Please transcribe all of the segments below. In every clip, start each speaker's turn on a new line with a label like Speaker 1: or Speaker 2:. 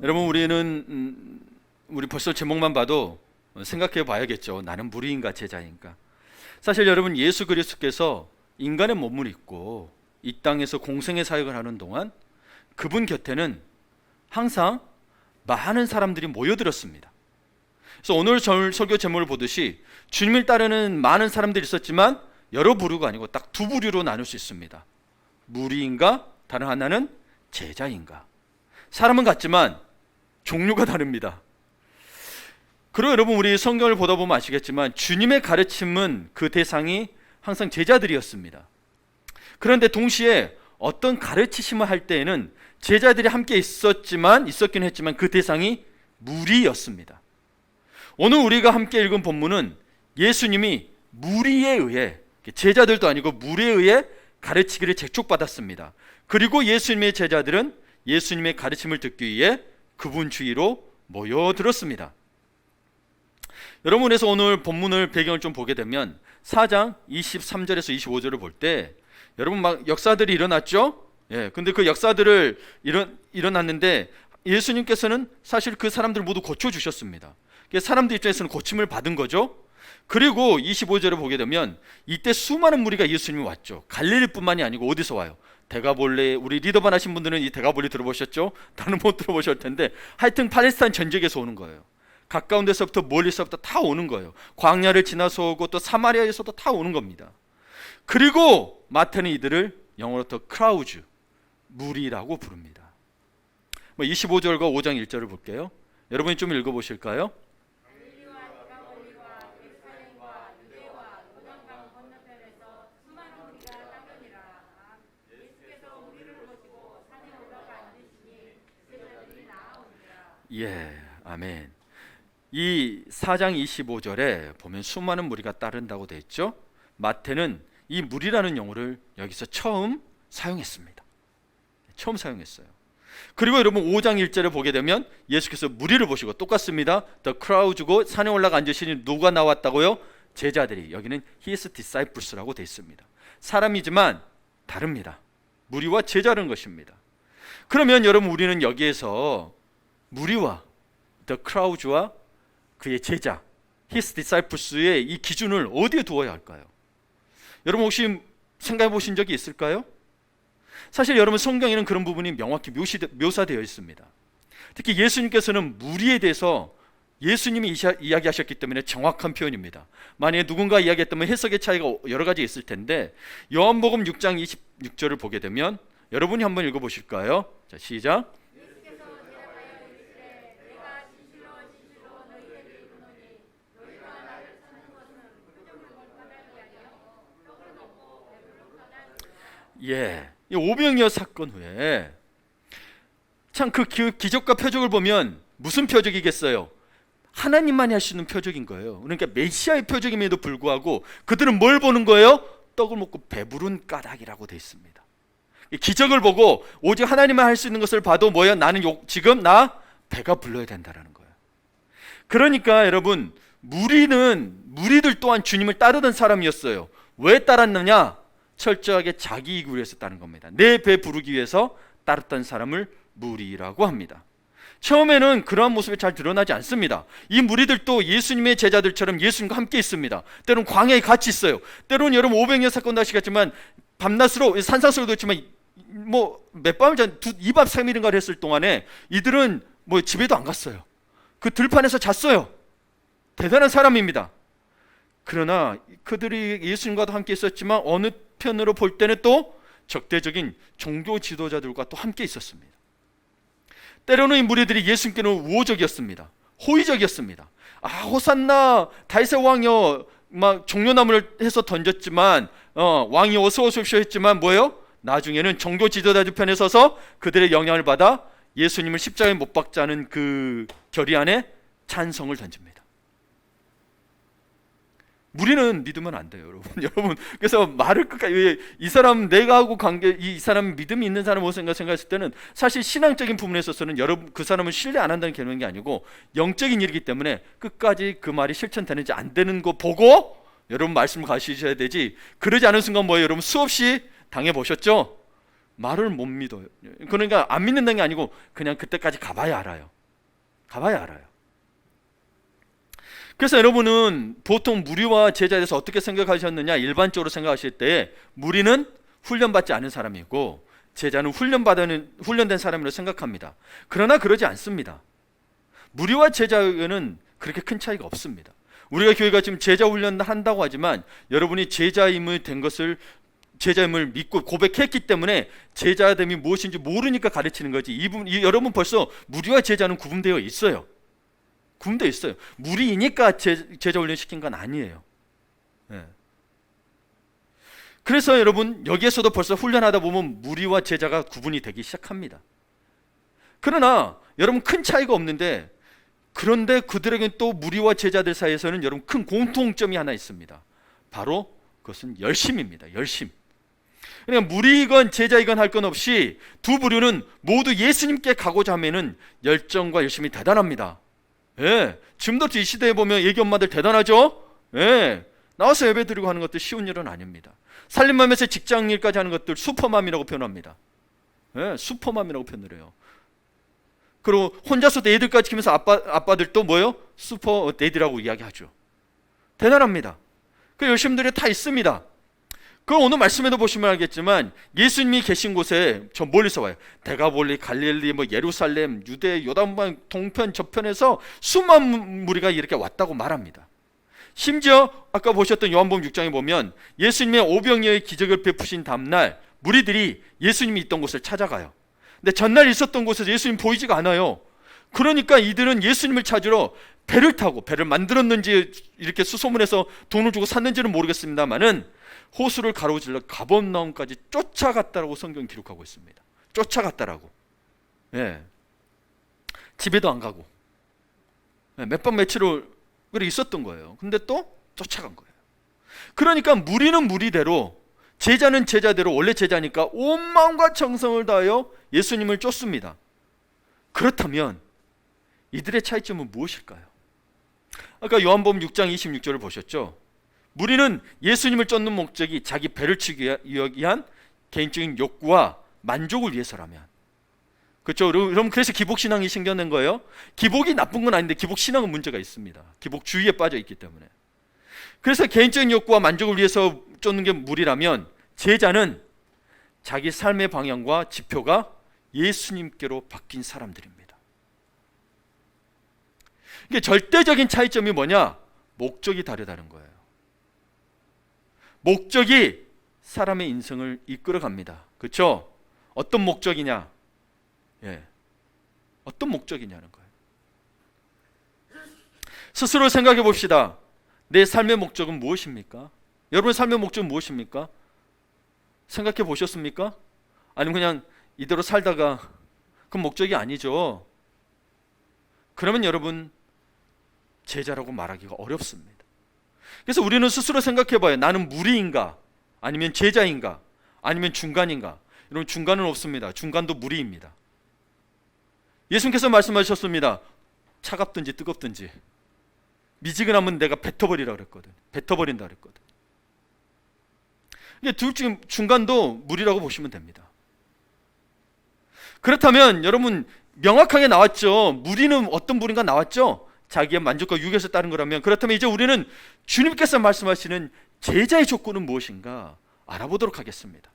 Speaker 1: 여러분, 우리 벌써 제목만 봐도 생각해 봐야겠죠. 나는 무리인가 제자인가. 사실 여러분, 예수 그리스도께서 인간의 몸을 입고 이 땅에서 공생의 사역을 하는 동안 그분 곁에는 항상 많은 사람들이 모여들었습니다. 그래서 오늘 설교 제목을 보듯이 주님을 따르는 많은 사람들이 있었지만 여러 부류가 아니고 딱 두 부류로 나눌 수 있습니다. 무리인가, 다른 하나는 제자인가. 사람은 같지만 종류가 다릅니다. 그리고 여러분, 우리 성경을 보다 보면 아시겠지만 주님의 가르침은 그 대상이 항상 제자들이었습니다. 그런데 동시에 어떤 가르치심을 할 때에는 제자들이 함께 있었긴 했지만 그 대상이 무리였습니다. 오늘 우리가 함께 읽은 본문은 예수님이 무리에 의해, 제자들도 아니고 무리에 의해 가르치기를 재촉받았습니다. 그리고 예수님의 제자들은 예수님의 가르침을 듣기 위해 그분 주위로 모여들었습니다. 여러분, 그래서 오늘 본문을 배경을 좀 보게 되면 4장 23절에서 25절을 볼 때 여러분, 막 역사들이 일어났죠? 근데 그 역사들을 일어났는데 예수님께서는 사실 그 사람들을 모두 고쳐주셨습니다. 사람들 입장에서는 고침을 받은 거죠. 그리고 25절을 보게 되면 이때 수많은 무리가 예수님이 왔죠. 갈릴리뿐만이 아니고 어디서 와요? 데가볼리, 우리 리더반 하신 분들은 이 데가볼리 들어보셨죠? 다른 못 들어보셨을 텐데 하여튼 팔레스타인 전역에서 오는 거예요. 가까운 데서부터 멀리서부터 다 오는 거예요. 광야를 지나서 오고 또 사마리아에서도 다 오는 겁니다. 그리고 마태는 이들을 영어로 더 크라우즈, 무리라고 부릅니다. 25절과 5장 1절을 볼게요. 여러분이 좀 읽어보실까요? 아멘. 이 4장 25절에 보면 수많은 무리가 따른다고 되어 있죠. 마태는 이 무리라는 용어를 여기서 처음 사용했습니다. 처음 사용했어요. 그리고 여러분 5장 1절을 보게 되면 예수께서 무리를 보시고 똑같습니다. The crowd고 산에 올라가 앉으시니 누가 나왔다고요? 제자들이. 여기는 his disciples라고 되어 있습니다. 사람이지만 다릅니다. 무리와 제자라는 것입니다. 그러면 여러분, 우리는 여기에서 무리와 the crowd와 그의 제자, his disciples의 이 기준을 어디에 두어야 할까요? 여러분, 혹시 생각해 보신 적이 있을까요? 사실 여러분, 성경에는 그런 부분이 명확히 묘사되어 있습니다. 특히 예수님께서는 무리에 대해서 예수님이 이야기하셨기 때문에 정확한 표현입니다. 만약에 누군가 이야기했다면 해석의 차이가 여러 가지 있을 텐데 요한복음 6장 26절을 보게 되면 여러분이 한번 읽어보실까요? 자, 시작. 이 오병이어 사건 후에 참 그 기적과 표적을 보면 무슨 표적이겠어요? 하나님만이 할 수 있는 표적인 거예요. 그러니까 메시아의 표적임에도 불구하고 그들은 뭘 보는 거예요? 떡을 먹고 배부른 까닭이라고 되어 있습니다. 기적을 보고 오직 하나님만 할 수 있는 것을 봐도 뭐야? 나는 지금 배가 불러야 된다라는 거예요. 그러니까 여러분, 무리들 또한 주님을 따르던 사람이었어요. 왜 따랐느냐? 철저하게 자기 이익을 위해서 따른 겁니다. 내 배 부르기 위해서 따랐던 사람을 무리라고 합니다. 처음에는 그러한 모습이 잘 드러나지 않습니다. 이 무리들도 예수님의 제자들처럼 예수님과 함께 있습니다. 때로는 광야에 같이 있어요. 때로는 여러분, 오병이어 사건도 아시겠지만 밤낮으로 산상수훈도 있지만 몇 밤을 2박 3일인가를 했을 동안에 이들은 집에도 안 갔어요. 그 들판에서 잤어요. 대단한 사람입니다. 그러나 그들이 예수님과도 함께 있었지만 어느 편으로 볼 때는 또 적대적인 종교 지도자들과 또 함께 있었습니다. 때로는 이 무리들이 예수님께는 우호적이었습니다. 호의적이었습니다. 호산나 다윗의 왕이여, 막 종려나무를 해서 던졌지만 왕이 어서 오십시오 했지만 뭐예요? 나중에는 종교 지도자들 편에 서서 그들의 영향을 받아 예수님을 십자가에 못 박자는 그 결의 안에 찬성을 던집니다. 무리는 믿으면 안 돼요, 여러분. 여러분, 그래서 말을 끝까지 이 사람 내가 하고 이 사람 믿음이 있는 사람 무엇인가 생각했을 때는 사실 신앙적인 부분에 있어서는 여러분 그 사람을 신뢰 안 한다는 개념인 게 아니고 영적인 일이기 때문에 끝까지 그 말이 실천되는지 안 되는 거 보고 여러분 말씀을 가시셔야 되지. 그러지 않은 순간 뭐예요, 여러분? 수없이 당해 보셨죠? 말을 못 믿어요. 그러니까 안 믿는다는 게 아니고 그냥 그때까지 가봐야 알아요. 가봐야 알아요. 그래서 여러분은 보통 무리와 제자에 대해서 어떻게 생각하셨느냐? 일반적으로 생각하실 때 무리는 훈련받지 않은 사람이고 제자는 훈련된 사람으로 생각합니다. 그러나 그러지 않습니다. 무리와 제자는 그렇게 큰 차이가 없습니다. 우리가 교회가 지금 제자 훈련을 한다고 하지만 여러분이 제자임을 믿고 고백했기 때문에 제자됨이 무엇인지 모르니까 가르치는 거지. 여러분 벌써 무리와 제자는 구분되어 있어요. 구분되어 있어요. 무리이니까 제자 훈련 시킨 건 아니에요. 네. 그래서 여러분 여기에서도 벌써 훈련하다 보면 무리와 제자가 구분이 되기 시작합니다. 그러나 여러분 큰 차이가 없는데, 그런데 그들에게는 또 무리와 제자들 사이에서는 여러분 큰 공통점이 하나 있습니다. 바로 그것은 열심입니다. 열심. 그러니까 무리이건 제자이건 할 건 없이 두 부류는 모두 예수님께 가고자 하면은 열정과 열심이 대단합니다. 예, 지금도 이 시대에 보면 애기 엄마들 대단하죠? 예, 나와서 예배 드리고 하는 것도 쉬운 일은 아닙니다. 살림하면서 직장일까지 하는 것들 슈퍼맘이라고 표현합니다. 예, 슈퍼맘이라고 표현을 해요. 그리고 혼자서도 애들까지 키우면서 아빠들도 뭐예요? 슈퍼 데디라고 이야기하죠. 대단합니다. 그 열심들이 다 있습니다. 그 오늘 말씀에도 보시면 알겠지만 예수님이 계신 곳에 저 멀리서 와요. 데가볼리, 갈릴리, 예루살렘, 유대, 요단강 동편 저편에서 수만 무리가 이렇게 왔다고 말합니다. 심지어 아까 보셨던 요한복음 6장에 보면 예수님의 오병이어의 기적을 베푸신 다음날 무리들이 예수님이 있던 곳을 찾아가요. 근데 전날 있었던 곳에서 예수님 보이지가 않아요. 그러니까 이들은 예수님을 찾으러 배를 타고, 배를 만들었는지 이렇게 수소문해서 돈을 주고 샀는지는 모르겠습니다만은 호수를 가로질러 가버나움까지 쫓아갔다라고 성경 기록하고 있습니다. 쫓아갔다라고. 예. 집에도 안 가고. 예, 몇 번 며칠을 그렇게 있었던 거예요. 근데 또 쫓아간 거예요. 그러니까 무리는 무리대로, 제자는 제자대로, 원래 제자니까 온 마음과 정성을 다하여 예수님을 쫓습니다. 그렇다면 이들의 차이점은 무엇일까요? 아까 요한복음 6장 26절을 보셨죠? 무리는 예수님을 쫓는 목적이 자기 배를 치기 위한 개인적인 욕구와 만족을 위해서라면, 그렇죠? 여러분 그래서 기복신앙이 생겨난 거예요. 기복이 나쁜 건 아닌데 기복신앙은 문제가 있습니다. 기복주의에 빠져 있기 때문에. 그래서 개인적인 욕구와 만족을 위해서 쫓는 게 무리라면, 제자는 자기 삶의 방향과 지표가 예수님께로 바뀐 사람들입니다. 이게 절대적인 차이점이 뭐냐? 목적이 다르다는 거예요. 목적이 사람의 인생을 이끌어갑니다. 그렇죠? 어떤 목적이냐? 예, 어떤 목적이냐는 거예요. 스스로 생각해 봅시다. 내 삶의 목적은 무엇입니까? 여러분의 삶의 목적은 무엇입니까? 생각해 보셨습니까? 아니면 그냥 이대로 살다가 그건 목적이 아니죠. 그러면 여러분 제자라고 말하기가 어렵습니다. 그래서 우리는 스스로 생각해 봐요. 나는 무리인가? 아니면 제자인가? 아니면 중간인가? 여러분 중간은 없습니다. 중간도 무리입니다. 예수님께서 말씀하셨습니다. 차갑든지 뜨겁든지 미지근하면 내가 뱉어버리라 그랬거든. 뱉어버린다 그랬거든. 이게 둘 중 중간도 무리라고 보시면 됩니다. 그렇다면 여러분 명확하게 나왔죠. 무리는 어떤 무리인가 나왔죠. 자기의 만족과 유익에서 따른 거라면, 그렇다면 이제 우리는 주님께서 말씀하시는 제자의 조건은 무엇인가 알아보도록 하겠습니다.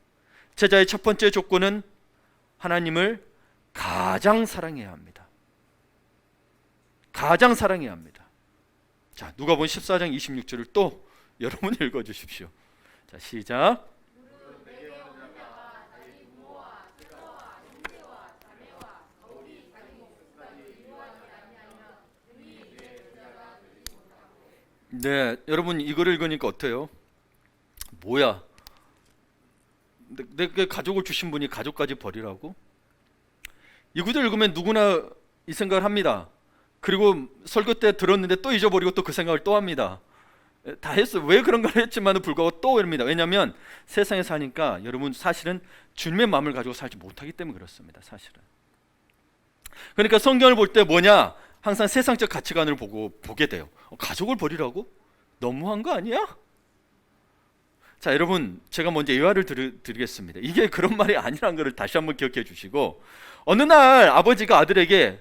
Speaker 1: 제자의 첫 번째 조건은 하나님을 가장 사랑해야 합니다. 가장 사랑해야 합니다. 자, 누가복음 14장 26절을 또 여러분 읽어주십시오. 자, 시작. 네, 여러분 이거를 읽으니까 어때요? 뭐야? 내 가족을 주신 분이 가족까지 버리라고? 이 구절 읽으면 누구나 이 생각을 합니다. 그리고 설교 때 들었는데 또 잊어버리고 또 그 생각을 또 합니다. 다 했어요. 왜 그런가 했지만 불구하고 또 이럽니다. 왜냐하면 세상에 사니까 여러분 사실은 주님의 마음을 가지고 살지 못하기 때문에 그렇습니다. 사실은. 그러니까 성경을 볼 때 뭐냐? 항상 세상적 가치관을 보게 돼요. 가족을 버리라고? 너무한 거 아니야? 자, 여러분, 제가 먼저 예화를 드리겠습니다. 이게 그런 말이 아니라는 것을 다시 한번 기억해 주시고, 어느 날 아버지가 아들에게,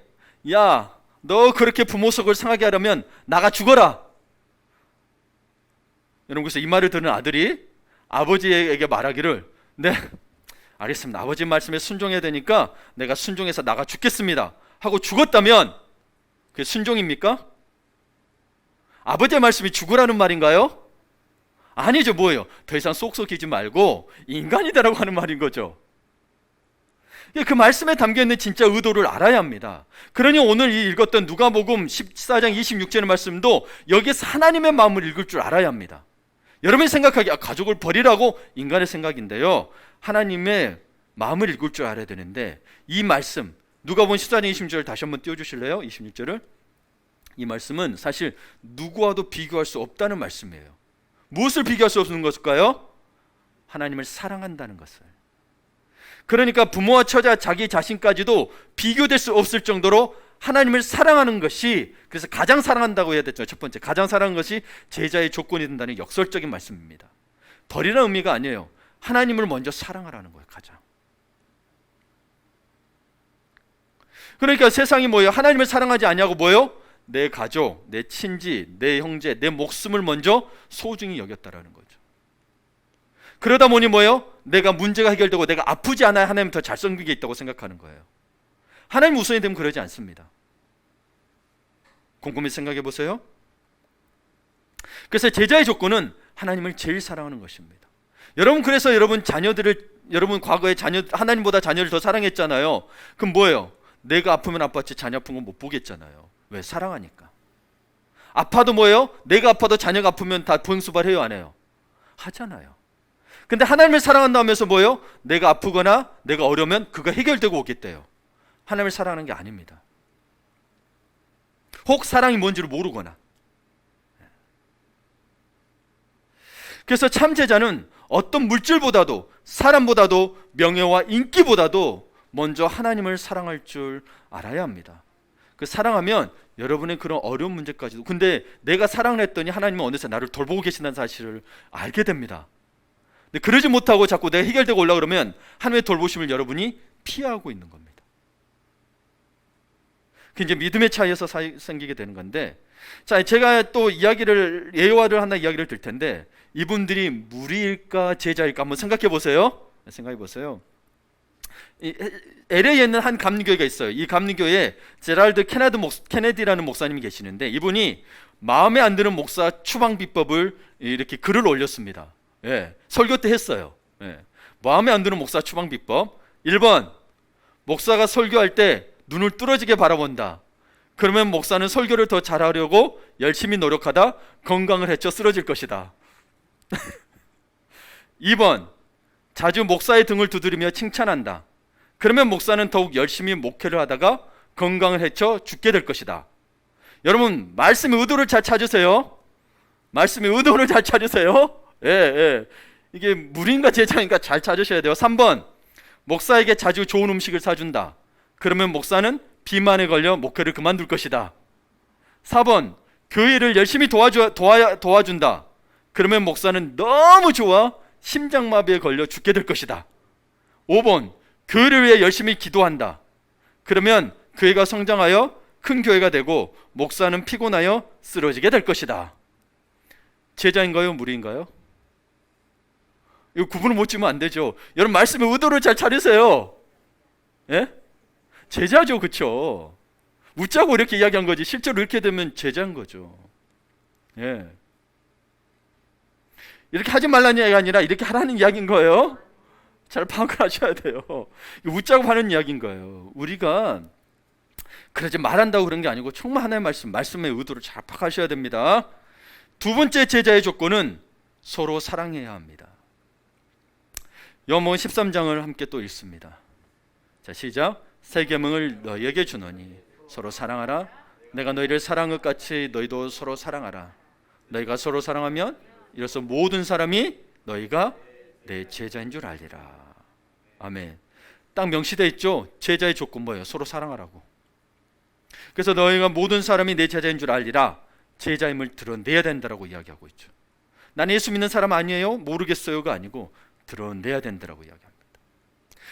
Speaker 1: 야, 너 그렇게 부모 속을 상하게 하려면 나가 죽어라. 여러분, 그래서 이 말을 들은 아들이 아버지에게 말하기를, 네, 알겠습니다. 아버지 말씀에 순종해야 되니까 내가 순종해서 나가 죽겠습니다 하고 죽었다면 그게 순종입니까? 아버지의 말씀이 죽으라는 말인가요? 아니죠. 뭐예요? 더 이상 쏙쏙이지 말고 인간이 되라고 하는 말인 거죠. 그 말씀에 담겨있는 진짜 의도를 알아야 합니다. 그러니 오늘 이 읽었던 누가복음 14장 26절의 말씀도 여기에서 하나님의 마음을 읽을 줄 알아야 합니다. 여러분이 생각하기에 가족을 버리라고 인간의 생각인데요, 하나님의 마음을 읽을 줄 알아야 되는데, 이 말씀 누가복음 14장 26절 다시 한번 띄워주실래요? 26절을. 이 말씀은 사실 누구와도 비교할 수 없다는 말씀이에요. 무엇을 비교할 수 없는 것일까요? 하나님을 사랑한다는 것을. 그러니까 부모와 처자, 자기 자신까지도 비교될 수 없을 정도로 하나님을 사랑하는 것이, 그래서 가장 사랑한다고 해야 됐죠. 첫 번째, 가장 사랑하는 것이 제자의 조건이 된다는 역설적인 말씀입니다. 버리라는 의미가 아니에요. 하나님을 먼저 사랑하라는 거예요. 가장. 그러니까 세상이 뭐예요? 하나님을 사랑하지 않냐고 뭐예요? 내 가족, 내 친지, 내 형제, 내 목숨을 먼저 소중히 여겼다라는 거죠. 그러다 보니 뭐예요? 내가 문제가 해결되고 내가 아프지 않아야 하나님 더 잘 섬기게 있다고 생각하는 거예요. 하나님 우선이 되면 그러지 않습니다. 곰곰이 생각해 보세요. 그래서 제자의 조건은 하나님을 제일 사랑하는 것입니다. 여러분, 그래서 여러분 과거에 하나님보다 자녀를 더 사랑했잖아요. 그럼 뭐예요? 내가 아프면 아팠지 자녀 아픈 건 못 보겠잖아요. 왜? 사랑하니까. 아파도 뭐예요? 내가 아파도 자녀가 아프면 다 분수발해요, 안 해요? 하잖아요. 근데 하나님을 사랑한다 하면서 뭐예요? 내가 아프거나 내가 어려우면 그거 해결되고 오겠대요. 하나님을 사랑하는 게 아닙니다. 혹 사랑이 뭔지를 모르거나. 그래서 참 제자는 어떤 물질보다도, 사람보다도, 명예와 인기보다도 먼저 하나님을 사랑할 줄 알아야 합니다. 그 사랑하면 여러분의 그런 어려운 문제까지도, 근데 내가 사랑을 했더니 하나님은 어느새 나를 돌보고 계신다는 사실을 알게 됩니다. 근데 그러지 못하고 자꾸 내가 해결되고 올라 그러면 하나님의 돌보심을 여러분이 피하고 있는 겁니다. 그게 이제 믿음의 차이에서 생기게 되는 건데, 자, 제가 또 예화를 하나 이야기를 들 텐데, 이분들이 무리일까 제자일까 한번 생각해 보세요. 생각해 보세요. LA에 있는 한 감리교회가 있어요. 이 감리교회에 제랄드 케네디라는 목사님이 계시는데, 이분이 마음에 안 드는 목사 추방 비법을 이렇게 글을 올렸습니다. 예, 설교 때 했어요. 예, 마음에 안 드는 목사 추방 비법. 1번, 목사가 설교할 때 눈을 뚫어지게 바라본다. 그러면 목사는 설교를 더 잘하려고 열심히 노력하다 건강을 해쳐 쓰러질 것이다. 2번, 자주 목사의 등을 두드리며 칭찬한다. 그러면 목사는 더욱 열심히 목회를 하다가 건강을 해쳐 죽게 될 것이다. 여러분, 말씀의 의도를 잘 찾으세요. 말씀의 의도를 잘 찾으세요. 예. 이게 무리인가 제자인가 잘 찾으셔야 돼요. 3번, 목사에게 자주 좋은 음식을 사준다. 그러면 목사는 비만에 걸려 목회를 그만둘 것이다. 4번, 교회를 열심히 도와준다. 그러면 목사는 너무 좋아 심장마비에 걸려 죽게 될 것이다. 5번, 교회를 위해 열심히 기도한다. 그러면 교회가 성장하여 큰 교회가 되고 목사는 피곤하여 쓰러지게 될 것이다. 제자인가요? 무리인가요? 이거 구분을 못 지으면 안 되죠. 여러분, 말씀의 의도를 잘 찾으세요. 예? 제자죠, 그렇죠? 웃자고 이렇게 이야기한 거지 실제로 이렇게 되면 제자인 거죠. 예. 이렇게 하지 말라는 이야기가 아니라 이렇게 하라는 이야기인 거예요. 잘 파악을 하셔야 돼요. 웃자고 하는 이야기인 거예요. 우리가 그러지 말한다고 그런 게 아니고 정말 하나님의 말씀의 의도를 잘 파악하셔야 됩니다. 두 번째 제자의 조건은 서로 사랑해야 합니다. 요한복음 13장을 함께 또 읽습니다. 자, 시작. 새 계명을 너희에게 주노니 서로 사랑하라. 내가 너희를 사랑한 것 같이 너희도 서로 사랑하라. 너희가 서로 사랑하면 이로써 모든 사람이 너희가 내 제자인 줄 알리라. 아멘. 딱 명시되어 있죠. 제자의 조건 뭐예요? 서로 사랑하라고. 그래서 너희가 모든 사람이 내 제자인 줄 알리라. 제자임을 드러내야 된다라고 이야기하고 있죠. 나는 예수 믿는 사람 아니에요? 모르겠어요가 아니고 드러내야 된다라고 이야기합니다.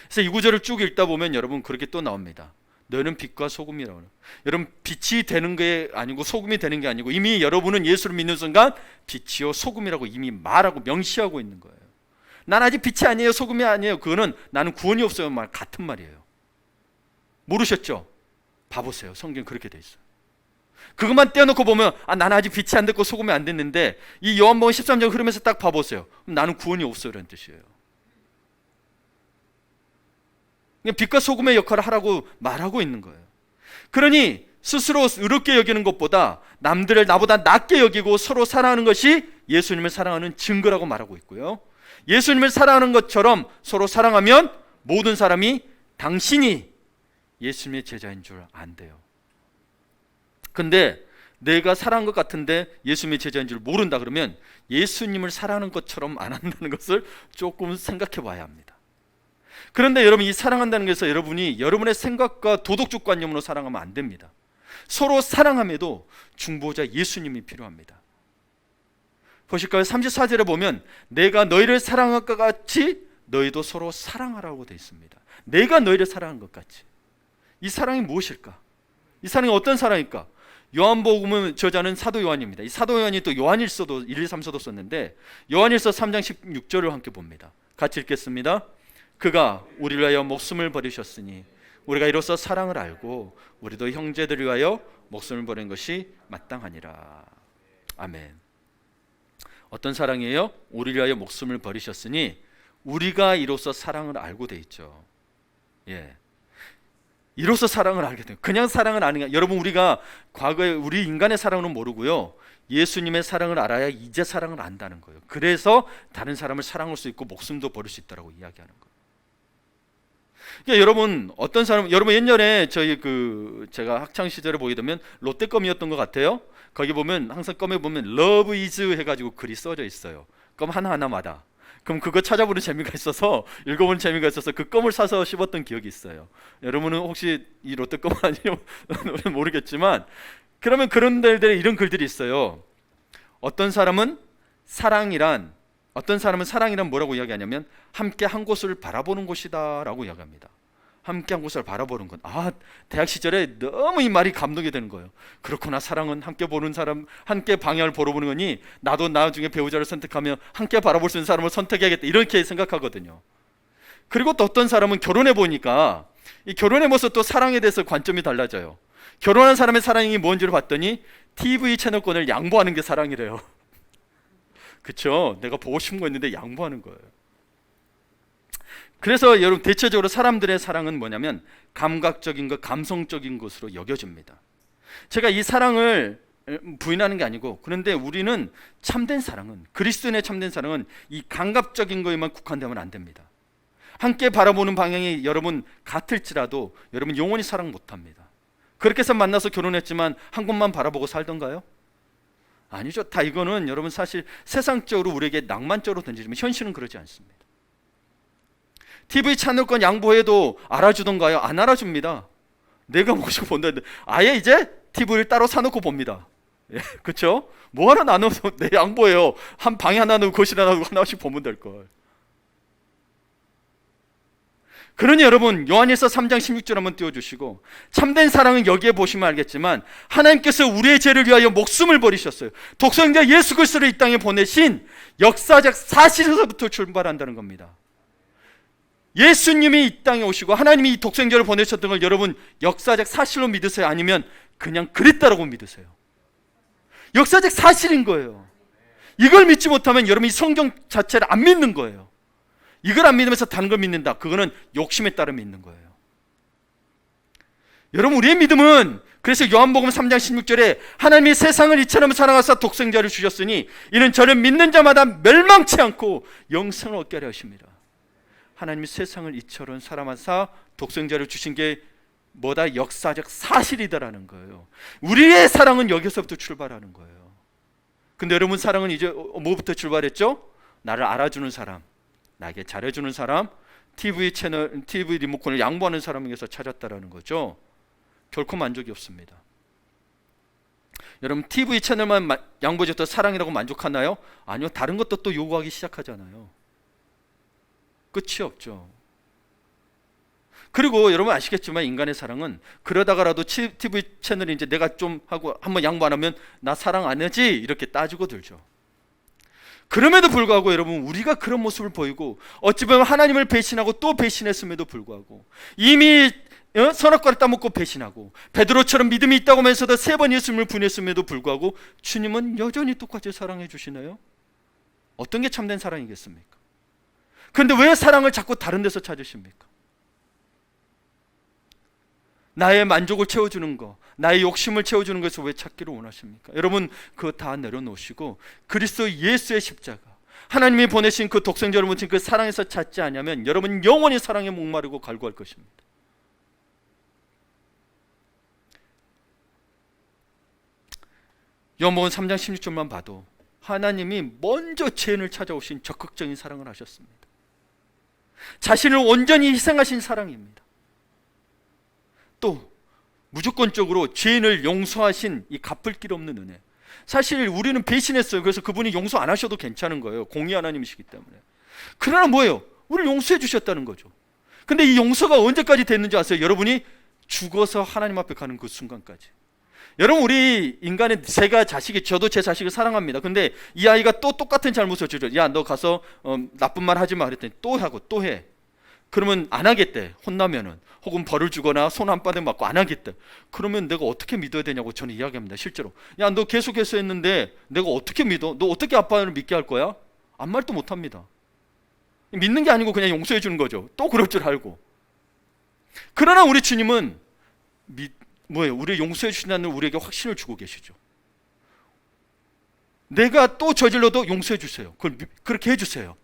Speaker 1: 그래서 이 구절을 쭉 읽다 보면 여러분 그렇게 또 나옵니다. 너는 빛과 소금이라고. 여러분 빛이 되는 게 아니고 소금이 되는 게 아니고 이미 여러분은 예수를 믿는 순간 빛이요 소금이라고 이미 말하고 명시하고 있는 거예요. 난 아직 빛이 아니에요, 소금이 아니에요. 그거는 나는 구원이 없어요 말 같은 말이에요. 모르셨죠? 봐보세요. 성경 그렇게 돼 있어요. 그것만 떼어놓고 보면 나는 아직 빛이 안 됐고 소금이 안 됐는데 이 요한복음 13장 흐름에서 딱 봐보세요. 그럼 나는 구원이 없어요 라는 뜻이에요. 빛과 소금의 역할을 하라고 말하고 있는 거예요. 그러니 스스로 의롭게 여기는 것보다 남들을 나보다 낫게 여기고 서로 사랑하는 것이 예수님을 사랑하는 증거라고 말하고 있고요. 예수님을 사랑하는 것처럼 서로 사랑하면 모든 사람이 당신이 예수님의 제자인 줄 안대요. 근데 내가 사랑한 것 같은데 예수님의 제자인 줄 모른다 그러면 예수님을 사랑하는 것처럼 안 한다는 것을 조금 생각해 봐야 합니다. 그런데 여러분 이 사랑한다는 것에서 여러분이 여러분의 생각과 도덕적 관념으로 사랑하면 안 됩니다. 서로 사랑함에도 중보자 예수님이 필요합니다. 보실까요? 34절에 보면 내가 너희를 사랑한 것 같이 너희도 서로 사랑하라고 되어 있습니다. 내가 너희를 사랑한 것 같이. 이 사랑이 무엇일까? 이 사랑이 어떤 사랑일까? 요한복음은 저자는 사도 요한입니다. 이 사도 요한이 또 요한일서도 1, 2, 3서도 썼는데 요한일서 3장 16절을 함께 봅니다. 같이 읽겠습니다. 그가 우리를 위하여 목숨을 버리셨으니 우리가 이로써 사랑을 알고 우리도 형제들을 위하여 목숨을 버린 것이 마땅하니라. 아멘. 어떤 사랑이에요? 우리를 위하여 목숨을 버리셨으니 우리가 이로써 사랑을 알고 돼 있죠. 예. 이로써 사랑을 알게 돼요. 그냥 사랑을 아는 게 여러분 우리가 과거에 우리 인간의 사랑은 모르고요. 예수님의 사랑을 알아야 이제 사랑을 안다는 거예요. 그래서 다른 사람을 사랑할 수 있고 목숨도 버릴 수 있다고 이야기하는 거예요. 그러니까 여러분 어떤 사람 여러분 옛날에 저희 제가 학창 시절에 보게 되면 롯데껌이었던 것 같아요. 거기 보면 항상 껌에 보면 Love is 해가지고 글이 써져 있어요. 껌 하나하나마다. 그럼 그거 찾아보는 재미가 있어서 읽어보는 재미가 있어서 그 껌을 사서 씹었던 기억이 있어요. 여러분은 혹시 이 롯데 껌 아니요? 모르겠지만 그러면 그런 데들에 이런 글들이 있어요. 어떤 사람은 사랑이란 뭐라고 이야기하냐면 함께 한 곳을 바라보는 곳이다 라고 이야기합니다. 함께 한 곳을 바라보는 것. 대학 시절에 너무 이 말이 감동이 되는 거예요. 그렇구나, 사랑은 함께 보는 사람, 함께 방향을 보러 보는 거니 나도 나중에 배우자를 선택하면 함께 바라볼 수 있는 사람을 선택해야겠다 이렇게 생각하거든요. 그리고 또 어떤 사람은 결혼해 보니까 이 결혼해 보면서 또 사랑에 대해서 관점이 달라져요. 결혼한 사람의 사랑이 뭔지를 봤더니 TV 채널권을 양보하는 게 사랑이래요. 그렇죠? 내가 보고 싶은 거 있는데 양보하는 거예요. 그래서 여러분 대체적으로 사람들의 사랑은 뭐냐면 감각적인 것, 감성적인 것으로 여겨집니다. 제가 이 사랑을 부인하는 게 아니고 그런데 우리는 참된 사랑은 그리스도인의 참된 사랑은 이 감각적인 거에만 국한되면 안 됩니다. 함께 바라보는 방향이 여러분 같을지라도 여러분 영원히 사랑 못합니다. 그렇게 해서 만나서 결혼했지만 한 곳만 바라보고 살던가요? 아니죠. 다 이거는 여러분 사실 세상적으로 우리에게 낭만적으로 던지지만 현실은 그러지 않습니다. TV 채널권 양보해도 알아주던가요? 안 알아줍니다. 내가 모시고 본다는데 아예 이제 TV를 따로 사놓고 봅니다. 예, 그렇죠? 뭐 하나 나눠서 내 양보해요. 한 방에 하나 놓고 거실 하나 놓고 하나씩 보면 될걸. 그러니 여러분 요한일서 3장 16절 한번 띄워주시고 참된 사랑은 여기에 보시면 알겠지만 하나님께서 우리의 죄를 위하여 목숨을 버리셨어요. 독생자 예수 그리스도를 이 땅에 보내신 역사적 사실에서부터 출발한다는 겁니다. 예수님이 이 땅에 오시고 하나님이 이 독생자를 보내셨던 걸 여러분 역사적 사실로 믿으세요? 아니면 그냥 그랬다라고 믿으세요? 역사적 사실인 거예요. 이걸 믿지 못하면 여러분 이 성경 자체를 안 믿는 거예요. 이걸 안 믿으면서 다른 걸 믿는다. 그거는 욕심에 따라 믿는 거예요. 여러분 우리의 믿음은 그래서 요한복음 3장 16절에 하나님이 세상을 이처럼 사랑하사 독생자를 주셨으니 이는 저를 믿는 자마다 멸망치 않고 영생을 얻게 하려 하십니다. 하나님이 세상을 이처럼 사랑하사 독생자를 주신 게 뭐다? 역사적 사실이다라는 거예요. 우리의 사랑은 여기서부터 출발하는 거예요. 근데 여러분 사랑은 이제 뭐부터 출발했죠? 나를 알아주는 사람, 나에게 잘해주는 사람, TV 리모컨을 양보하는 사람에게서 찾았다라는 거죠. 결코 만족이 없습니다. 여러분 TV 채널만 양보해줬다 사랑이라고 만족하나요? 아니요. 다른 것도 또 요구하기 시작하잖아요. 끝이 없죠. 그리고 여러분 아시겠지만 인간의 사랑은 그러다가라도 TV 채널이 이제 내가 좀 하고 한번 양보 안 하면 나 사랑 안 하지? 이렇게 따지고 들죠. 그럼에도 불구하고 여러분 우리가 그런 모습을 보이고 어찌 보면 하나님을 배신하고 또 배신했음에도 불구하고 이미 선악과를 따먹고 배신하고 베드로처럼 믿음이 있다고 하면서도 3번 예수님을 분했음에도 불구하고 주님은 여전히 똑같이 사랑해 주시나요? 어떤 게 참된 사랑이겠습니까? 그런데 왜 사랑을 자꾸 다른 데서 찾으십니까? 나의 만족을 채워주는 거, 나의 욕심을 채워주는 것을 왜 찾기를 원하십니까? 여러분 그거 다 내려놓으시고 그리스도 예수의 십자가, 하나님이 보내신 그 독생자를 묻힌 그 사랑에서 찾지 않으면 여러분 영원히 사랑에 목마르고 갈구할 것입니다. 요한복음 3장 16절만 봐도 하나님이 먼저 죄인을 찾아오신 적극적인 사랑을 하셨습니다. 자신을 온전히 희생하신 사랑입니다. 또 무조건적으로 죄인을 용서하신 이 갚을 길 없는 은혜. 사실 우리는 배신했어요. 그래서 그분이 용서 안 하셔도 괜찮은 거예요. 공의 하나님이시기 때문에. 그러나 뭐예요? 우리를 용서해 주셨다는 거죠. 근데 이 용서가 언제까지 됐는지 아세요? 여러분이 죽어서 하나님 앞에 가는 그 순간까지. 여러분 우리 인간의 제가 자식이, 저도 제 자식을 사랑합니다. 근데 이 아이가 또 똑같은 잘못을 저지르죠. 야 너 가서 나쁜 말 하지 마 그랬더니 또 하고 또 해. 그러면 안 하겠대. 혼나면은 혹은 벌을 주거나 손 한 바닥 맞고 안 하겠대. 그러면 내가 어떻게 믿어야 되냐고 저는 이야기합니다. 실제로 야 너 계속해서 했는데 내가 어떻게 믿어? 너 어떻게 아빠를 믿게 할 거야? 아무 말도 못합니다. 믿는 게 아니고 그냥 용서해 주는 거죠. 또 그럴 줄 알고. 그러나 우리 주님은 뭐예요? 우리 용서해 주신다는 우리에게 확신을 주고 계시죠. 내가 또 저질러도 용서해 주세요. 그렇게 해주세요.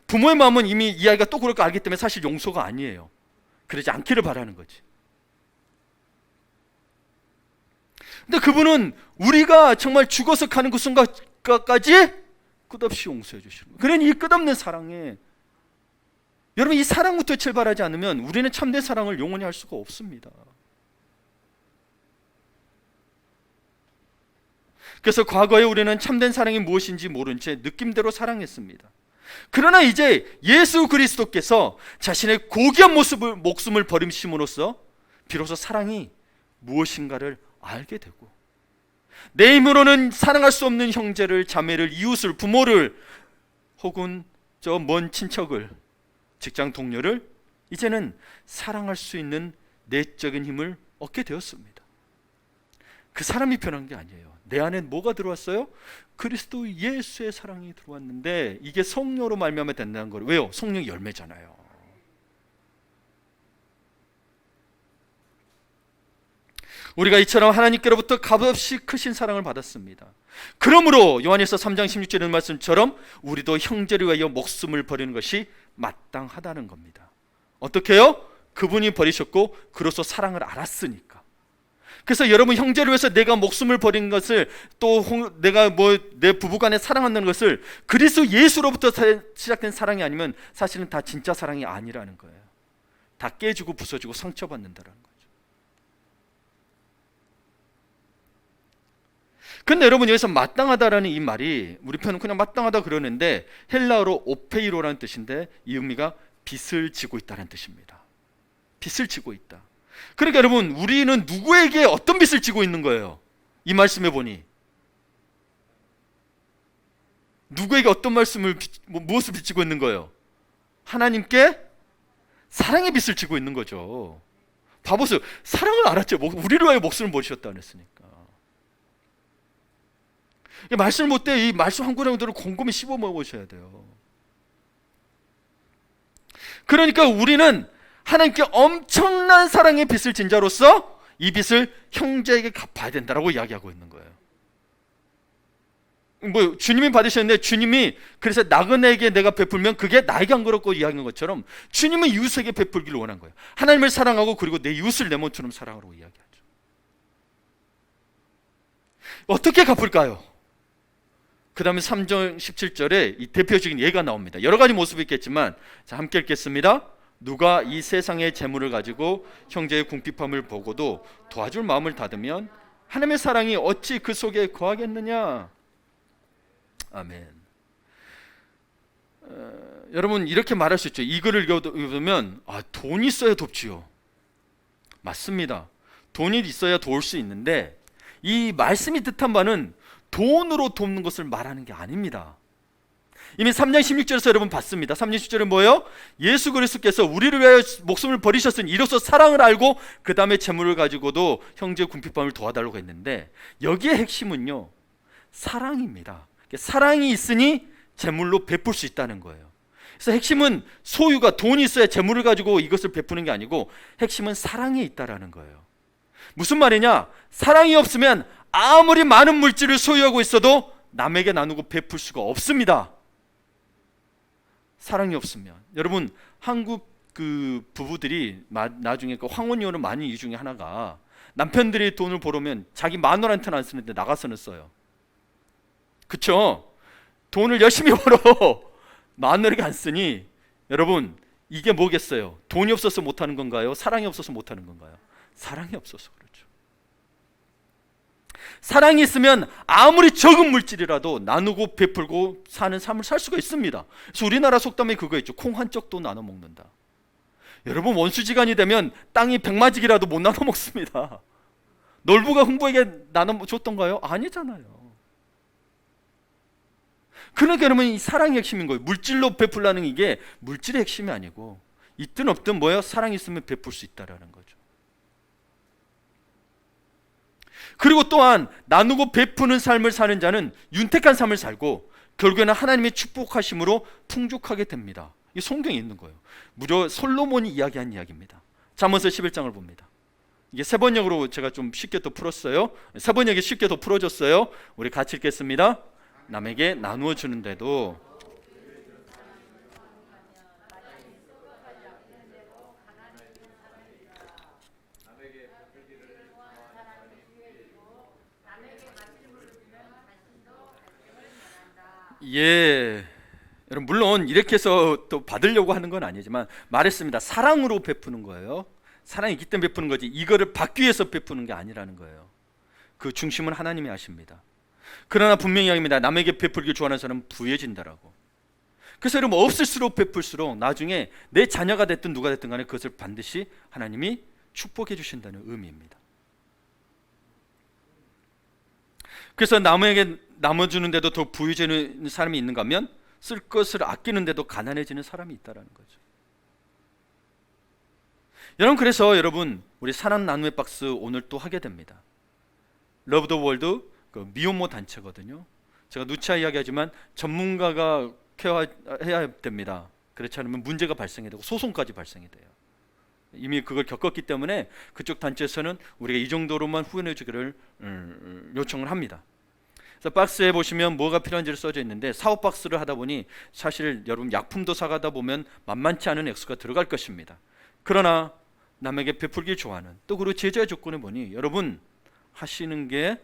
Speaker 1: 부모의 마음은 이미 이 아이가 또 그럴 거 알기 때문에 사실 용서가 아니에요. 그러지 않기를 바라는 거지. 근데 그분은 우리가 정말 죽어서 가는 그 순간까지 끝없이 용서해 주시는 거예요. 그러니 이 끝없는 사랑에 여러분 이 사랑부터 출발하지 않으면 우리는 참된 사랑을 영원히 할 수가 없습니다. 그래서 과거에 우리는 참된 사랑이 무엇인지 모른 채 느낌대로 사랑했습니다. 그러나 이제 예수 그리스도께서 자신의 고귀한 목숨을 버리심으로써 비로소 사랑이 무엇인가를 알게 되고 내 힘으로는 사랑할 수 없는 형제를, 자매를, 이웃을, 부모를 혹은 저 먼 친척을, 직장 동료를 이제는 사랑할 수 있는 내적인 힘을 얻게 되었습니다. 그 사람이 변한 게 아니에요. 내 안에 뭐가 들어왔어요? 그리스도 예수의 사랑이 들어왔는데 이게 성령으로 말미암아 된다는 거예요. 왜요? 성령의 열매잖아요. 우리가 이처럼 하나님께로부터 값없이 크신 사랑을 받았습니다. 그러므로 요한일서 3장 16절의 말씀처럼 우리도 형제를 위하여 목숨을 버리는 것이 마땅하다는 겁니다. 어떻게 해요? 그분이 버리셨고 그로써 사랑을 알았으니까. 그래서 여러분 형제를 위해서 내가 목숨을 버린 것을 또 내가 내 부부간에 사랑한다는 것을 그리스도 예수로부터 시작된 사랑이 아니면 사실은 다 진짜 사랑이 아니라는 거예요. 다 깨지고 부서지고 상처받는다는 거죠. 근데 여러분 여기서 마땅하다라는 이 말이 우리 편은 그냥 마땅하다 그러는데 헬라어로 오페이로라는 뜻인데 이 의미가 빚을 지고 있다는 뜻입니다. 빚을 지고 있다. 그러니까 여러분 우리는 누구에게 어떤 빚을 지고 있는 거예요? 이 말씀에 보니 누구에게 어떤 무엇을 빚지고 있는 거예요? 하나님께 사랑의 빚을 지고 있는 거죠. 봐보세요. 사랑을 알았죠. 우리를 위하여 목숨을 버리셨다 그랬으니까. 말씀을 못 때 이 말씀 한 구절을 곰곰이 씹어 먹으셔야 돼요. 그러니까 우리는 하나님께 엄청난 사랑의 빚을 진 자로서 이 빚을 형제에게 갚아야 된다라고 이야기하고 있는 거예요. 뭐 주님이 받으셨는데 주님이 그래서 나그네에게 내가 베풀면 그게 나에게 안 그렇고 이야기한 것처럼 주님은 이웃에게 베풀기를 원한 거예요. 하나님을 사랑하고 그리고 내 이웃을 내 몸처럼 사랑하라고 이야기하죠. 어떻게 갚을까요? 그 다음에 3절 17절에 이 대표적인 예가 나옵니다. 여러 가지 모습이 있겠지만 자 함께 읽겠습니다. 누가 이 세상의 재물을 가지고 형제의 궁핍함을 보고도 도와줄 마음을 닫으면 하나님의 사랑이 어찌 그 속에 거하겠느냐. 아멘. 여러분 이렇게 말할 수 있죠. 이 글을 읽으면 돈이 있어야 돕지요. 맞습니다. 돈이 있어야 도울 수 있는데 이 말씀이 뜻한 바는 돈으로 돕는 것을 말하는 게 아닙니다. 이미 3장 16절에서 여러분 봤습니다. 3장 16절은 뭐예요? 예수 그리스도께서 우리를 위하여 목숨을 버리셨으니 이로써 사랑을 알고 그 다음에 재물을 가지고도 형제 궁핍함을 도와달라고 했는데 여기에 핵심은요 사랑입니다. 사랑이 있으니 재물로 베풀 수 있다는 거예요. 그래서 핵심은 소유가 돈이 있어야 재물을 가지고 이것을 베푸는 게 아니고 핵심은 사랑에 있다라는 거예요. 무슨 말이냐? 사랑이 없으면 아무리 많은 물질을 소유하고 있어도 남에게 나누고 베풀 수가 없습니다. 사랑이 없으면. 여러분 한국 그 부부들이 나중에 그 황혼이혼을 많이 이유 중에 하나가 남편들이 돈을 벌으면 자기 마누라한테는 안 쓰는데 나가서는 써요. 그쵸? 돈을 열심히 벌어 마누라에게 안 쓰니 여러분 이게 뭐겠어요? 돈이 없어서 못하는 건가요? 사랑이 없어서 못하는 건가요? 사랑이 없어서 그렇죠. 사랑이 있으면 아무리 적은 물질이라도 나누고 베풀고 사는 삶을 살 수가 있습니다. 그래서 우리나라 속담에 그거 있죠. 콩 한 쪽도 나눠 먹는다. 여러분 원수지간이 되면 땅이 백마지기라도 못 나눠 먹습니다. 놀부가 흥부에게 나눠 줬던가요? 아니잖아요. 그러니까 여러분 이 사랑이 핵심인 거예요. 물질로 베풀라는 이게 물질의 핵심이 아니고 있든 없든 뭐예요? 사랑이 있으면 베풀 수 있다라는 거죠. 그리고 또한 나누고 베푸는 삶을 사는 자는 윤택한 삶을 살고 결국에는 하나님의 축복하심으로 풍족하게 됩니다. 이 성경에 있는 거예요. 무려 솔로몬이 이야기한 이야기입니다. 잠언서 11장을 봅니다. 이게 세 번역으로 제가 좀 쉽게 더 풀었어요. 세 번역이 쉽게 더 풀어줬어요. 우리 같이 읽겠습니다. 남에게 나누어 주는데도 여러분 물론 이렇게 해서 또 받으려고 하는 건 아니지만 말했습니다. 사랑으로 베푸는 거예요. 사랑이 있기 때문에 베푸는 거지 이거를 받기 위해서 베푸는 게 아니라는 거예요. 그 중심은 하나님이 아십니다. 그러나 분명히 이야기합니다. 남에게 베풀길 좋아하는 사람은 부해진다라고. 그래서 여러분 없을수록 베풀수록 나중에 내 자녀가 됐든 누가 됐든 간에 그것을 반드시 하나님이 축복해 주신다는 의미입니다. 그래서 남에게 나눠주는데도 더 부유해지는 사람이 있는가 하면 쓸 것을 아끼는데도 가난해지는 사람이 있다는 거죠. 여러분 그래서 여러분 우리 사랑 나눔의 박스 오늘 또 하게 됩니다. 러브 더 월드 그 미혼모 단체거든요. 제가 누차 이야기하지만 전문가가 케어해야 됩니다. 그렇지 않으면 문제가 발생이 되고 소송까지 발생이 돼요. 이미 그걸 겪었기 때문에 그쪽 단체에서는 우리가 이 정도로만 후원해 주기를 요청을 합니다. 그래서 박스에 보시면 뭐가 필요한지를 써져 있는데 사업 박스를 하다 보니 사실 여러분 약품도 사가다 보면 만만치 않은 액수가 들어갈 것입니다. 그러나 남에게 베풀기 좋아하는 또 그리고 제자의 조건을 보니 여러분 하시는 게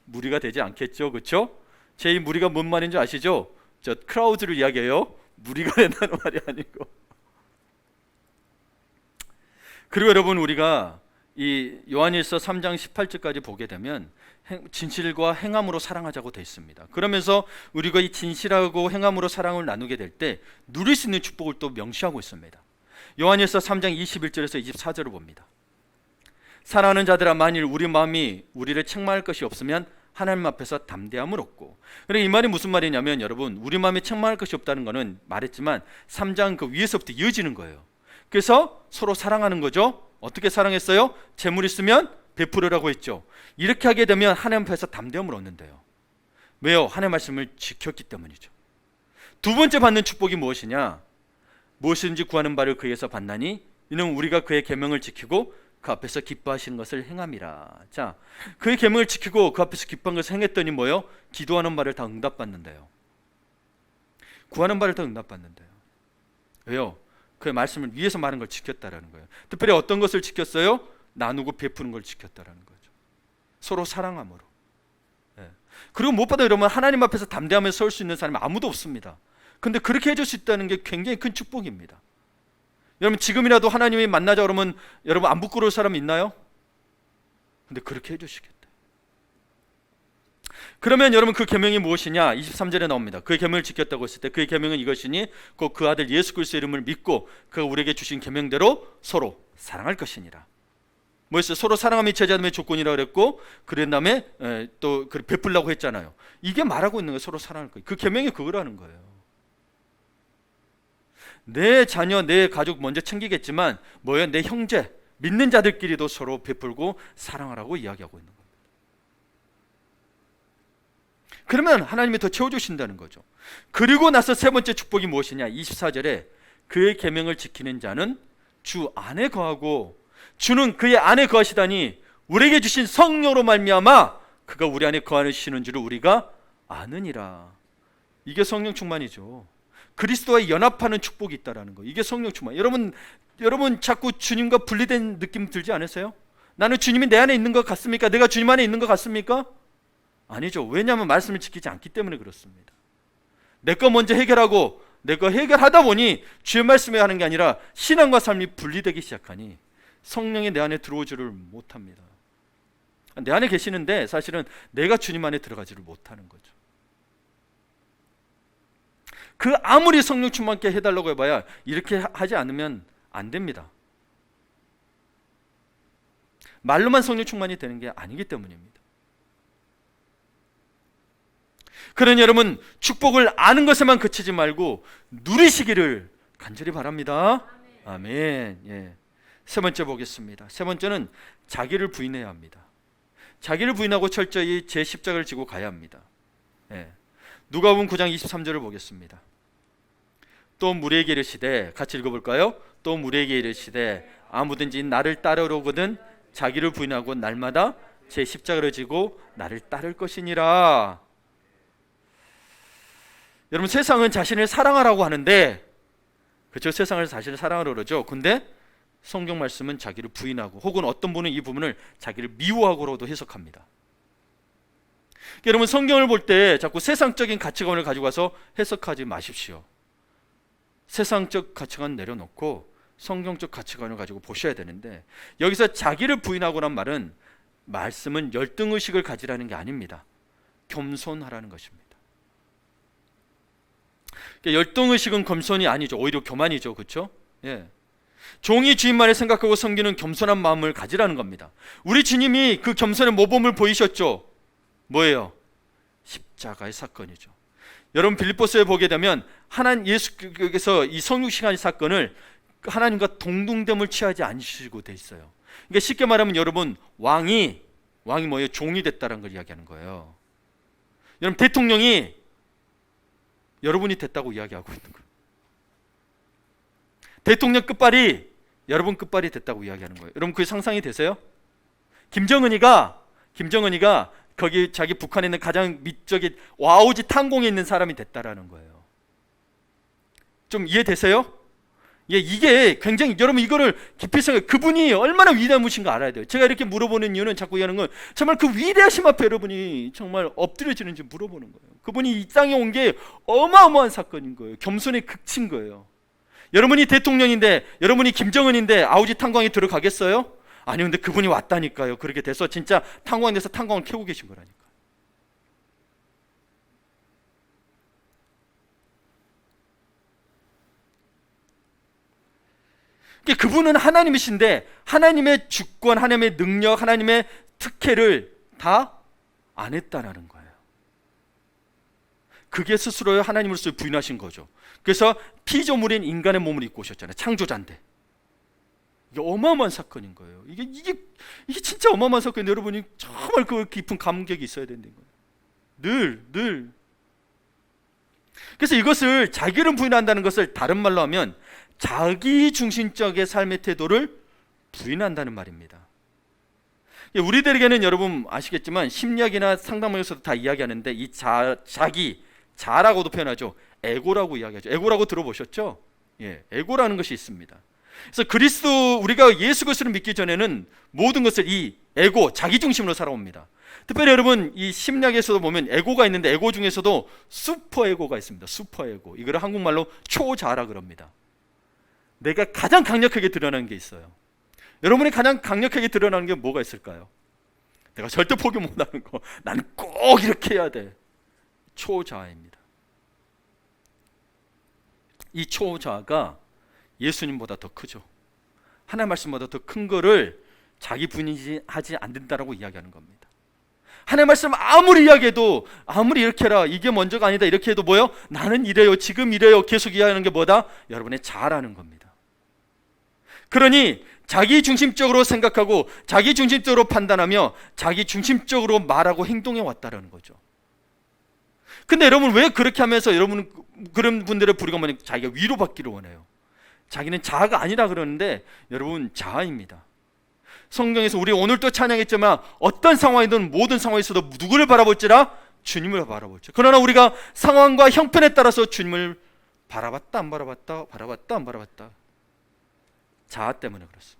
Speaker 1: 무리가 되지 않겠죠, 그렇죠? 제 이 무리가 뭔 말인지 아시죠? 저 크라우드를 이야기해요. 무리가 된다는 말이 아니고. 그리고 여러분 우리가 이 요한일서 3장 18절까지 보게 되면 진실과 행함으로 사랑하자고 되어 있습니다. 그러면서 우리가 이 진실하고 행함으로 사랑을 나누게 될 때 누릴 수 있는 축복을 또 명시하고 있습니다. 요한일서 3장 21절에서 24절을 봅니다. 사랑하는 자들아 만일 우리 마음이 우리를 책망할 것이 없으면 하나님 앞에서 담대함을 얻고. 그러니까 이 말이 무슨 말이냐면 여러분 우리 마음에 책망할 것이 없다는 것은 말했지만 3장 그 위에서부터 이어지는 거예요. 그래서 서로 사랑하는 거죠. 어떻게 사랑했어요? 재물 있으면 베풀으라고 했죠. 이렇게 하게 되면 하나님 앞에서 담대함을 얻는데요. 왜요? 하나님의 말씀을 지켰기 때문이죠. 두 번째 받는 축복이 무엇이냐? 무엇이든지 구하는 바를 그에서 받나니 이는 우리가 그의 계명을 지키고 그 앞에서 기뻐하시는 것을 행함이라. 자, 그의 계명을 지키고 그 앞에서 기뻐한 것을 행했더니 뭐요? 기도하는 바를 다 응답받는데요. 구하는 바를 다 응답받는데요. 왜요? 그의 말씀을 위해서 말한 걸 지켰다라는 거예요. 특별히 어떤 것을 지켰어요? 나누고 베푸는 걸 지켰다라는 거죠. 서로 사랑함으로. 그리고 무엇보다 여러분 하나님 앞에서 담대하며 설 수 있는 사람이 아무도 없습니다. 근데 그렇게 해줄 수 있다는 게 굉장히 큰 축복입니다. 여러분 지금이라도 하나님이 만나자 그러면 여러분 안 부끄러울 사람 있나요? 근데 그렇게 해주시겠다. 그러면 여러분 그 계명이 무엇이냐? 23절에 나옵니다. 그의 계명을 지켰다고 했을 때 그의 계명은 이것이니 곧 그 아들 예수 그리스도의 이름을 믿고 그가 우리에게 주신 계명대로 서로 사랑할 것이니라. 뭐였어요? 서로 사랑함이 제자됨의 조건이라고 그랬고, 그런 다음에 또 베풀라고 했잖아요. 이게 말하고 있는 거예요. 서로 사랑할 거예요. 그 계명이 그거라는 거예요. 내 자녀, 내 가족 먼저 챙기겠지만 뭐예요? 내 형제, 믿는 자들끼리도 서로 베풀고 사랑하라고 이야기하고 있는 거예요. 그러면 하나님이 더 채워주신다는 거죠. 그리고 나서 세 번째 축복이 무엇이냐? 24절에 그의 계명을 지키는 자는 주 안에 거하고 주는 그의 안에 거하시다니 우리에게 주신 성령으로 말미암아 그가 우리 안에 거하시는 줄을 우리가 아느니라. 이게 성령 충만이죠. 그리스도와 연합하는 축복이 있다라는 거. 이게 성령 충만. 여러분 자꾸 주님과 분리된 느낌 들지 않으세요? 나는 주님이 내 안에 있는 것 같습니까? 내가 주님 안에 있는 것 같습니까? 아니죠. 왜냐하면 말씀을 지키지 않기 때문에 그렇습니다. 내 거 먼저 해결하고 내 거 해결하다 보니 주의 말씀에 하는 게 아니라 신앙과 삶이 분리되기 시작하니 성령이 내 안에 들어오지를 못합니다. 내 안에 계시는데 사실은 내가 주님 안에 들어가지를 못하는 거죠. 그 아무리 성령 충만케 해달라고 해봐야 이렇게 하지 않으면 안 됩니다. 말로만 성령 충만이 되는 게 아니기 때문입니다. 그러니 여러분 축복을 아는 것에만 그치지 말고 누리시기를 간절히 바랍니다. 아멘. 예. 세 번째 보겠습니다. 세 번째는 자기를 부인해야 합니다. 자기를 부인하고 철저히 제 십자가를 지고 가야 합니다. 예. 누가복음 9장 23절을 보겠습니다. 또 무리에게 이르시되, 같이 읽어볼까요? 또 무리에게 이르시되 아무든지 나를 따르려거든 자기를 부인하고 날마다 제 십자가를 지고 나를 따를 것이니라. 여러분 세상은 자신을 사랑하라고 하는데, 그렇죠? 세상을 자신을 사랑하라고 그러죠. 근데 성경 말씀은 자기를 부인하고, 혹은 어떤 분은 이 부분을 자기를 미워하고로도 해석합니다. 여러분 성경을 볼 때 자꾸 세상적인 가치관을 가지고 와서 해석하지 마십시오. 세상적 가치관 내려놓고 성경적 가치관을 가지고 보셔야 되는데, 여기서 자기를 부인하고란 말은 말씀은 열등의식을 가지라는 게 아닙니다. 겸손하라는 것입니다. 열등의식은 겸손이 아니죠. 오히려 교만이죠. 그렇죠? 예. 종이 주인만을 생각하고 섬기는 겸손한 마음을 가지라는 겁니다. 우리 주님이 그 겸손의 모범을 보이셨죠. 뭐예요? 십자가의 사건이죠. 여러분 빌립보서에 보게 되면 하나님 예수께서 이 성육신의 사건을 하나님과 동등됨을 취하지 않으시고 돼 있어요. 그러니까 쉽게 말하면 여러분 왕이 뭐예요? 종이 됐다는 걸 이야기하는 거예요. 여러분 대통령이 여러분이 됐다고 이야기하고 있는 거예요. 대통령 끝발이 여러분 끝발이 됐다고 이야기하는 거예요. 여러분 그게 상상이 되세요? 김정은이가 거기 자기 북한에 있는 가장 미적인 와우지 탄공에 있는 사람이 됐다라는 거예요. 좀 이해되세요? 예, 이게 굉장히 여러분 이거를 깊이 생각해. 그분이 얼마나 위대하신가 알아야 돼요. 제가 이렇게 물어보는 이유는 자꾸 하는 건 정말 그 위대하심 앞에 여러분이 정말 엎드려지는지 물어보는 거예요. 그분이 이 땅에 온 게 어마어마한 사건인 거예요. 겸손의 극치인 거예요. 여러분이 대통령인데, 여러분이 김정은인데 아우지 탄광에 들어가겠어요? 아니, 근데 그분이 왔다니까요. 그렇게 돼서 진짜 탄광에서 탄광을 켜고 계신 거라니까. 그분은 하나님이신데 하나님의 주권, 하나님의 능력, 하나님의 특혜를 다 안 했다라는 거예요. 그게 스스로 하나님으로서 부인하신 거죠. 그래서 피조물인 인간의 몸을 입고 오셨잖아요. 창조자인데. 이게 어마어마한 사건인 거예요. 이게 진짜 어마어마한 사건인데 여러분이 정말 그 깊은 감격이 있어야 된다는 거예요. 늘. 그래서 이것을 자기를 부인한다는 것을 다른 말로 하면 자기 중심적의 삶의 태도를 부인한다는 말입니다. 우리들에게는 여러분 아시겠지만 심리학이나 상담에서도 다 이야기하는데 이 자라고도 표현하죠. 에고라고 이야기하죠. 에고라고 들어보셨죠? 예, 에고라는 것이 있습니다. 그래서 우리가 예수 그리스도를 믿기 전에는 모든 것을 이 에고, 자기 중심으로 살아옵니다. 특별히 여러분 이 심리학에서도 보면 에고가 있는데 에고 중에서도 슈퍼 에고가 있습니다. 슈퍼 에고. 이거를 한국말로 초자라 그럽니다. 내가 가장 강력하게 드러나는 게 있어요. 여러분이 가장 강력하게 드러나는 게 뭐가 있을까요? 내가 절대 포기 못하는 거. 나는 꼭 이렇게 해야 돼. 초자아입니다. 이 초자아가 예수님보다 더 크죠. 하나님 말씀보다 더 큰 거를 자기 부인하지 않는다라고 이야기하는 겁니다. 하나님 말씀 아무리 이야기해도, 아무리 이렇게 해라, 이게 먼저가 아니다 이렇게 해도 뭐요? 나는 이래요, 지금 이래요, 계속 이야기하는 게 뭐다? 여러분의 자아라는 겁니다. 그러니 자기 중심적으로 생각하고 자기 중심적으로 판단하며 자기 중심적으로 말하고 행동해 왔다라는 거죠. 근데 여러분 왜 그렇게 하면서 여러분 그런 분들의 부류가 뭐냐? 자기가 위로받기를 원해요. 자기는 자아가 아니라 그러는데 여러분 자아입니다. 성경에서 우리 오늘 또 찬양했지만 어떤 상황이든 모든 상황에서도 누구를 바라볼지라? 주님을 바라볼지. 그러나 우리가 상황과 형편에 따라서 주님을 바라봤다 안 바라봤다, 바라봤다 안 바라봤다. 자아 때문에 그렇습니다.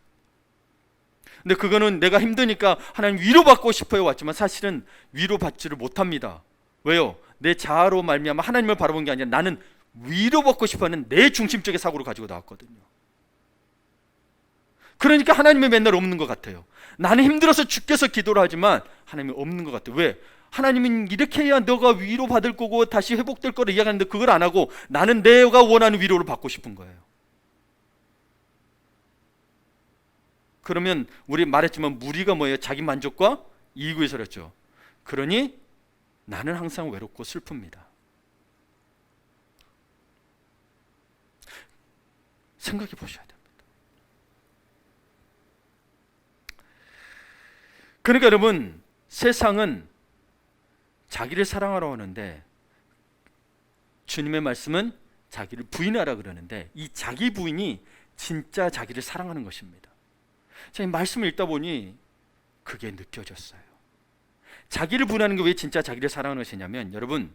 Speaker 1: 근데 그거는 내가 힘드니까 하나님 위로받고 싶어요 왔지만 사실은 위로받지를 못합니다. 왜요? 내 자아로 말미암아 하나님을 바라본 게 아니라 나는 위로받고 싶어하는 내 중심적인 사고를 가지고 나왔거든요. 그러니까 하나님이 맨날 없는 것 같아요. 나는 힘들어서 죽겠어 기도를 하지만 하나님이 없는 것 같아요. 왜? 하나님은 이렇게 해야 너가 위로받을 거고 다시 회복될 거를 이야기하는데 그걸 안 하고 나는 내가 원하는 위로를 받고 싶은 거예요. 그러면 우리 말했지만 무리가 뭐예요? 자기 만족과 이익 위해서였죠. 그러니 나는 항상 외롭고 슬픕니다. 생각해 보셔야 됩니다. 그러니까 여러분 세상은 자기를 사랑하라고 하는데 주님의 말씀은 자기를 부인하라 그러는데 이 자기 부인이 진짜 자기를 사랑하는 것입니다. 제가 이 말씀을 읽다 보니 그게 느껴졌어요. 자기를 부인하는 게 왜 진짜 자기를 사랑하는 것이냐면 여러분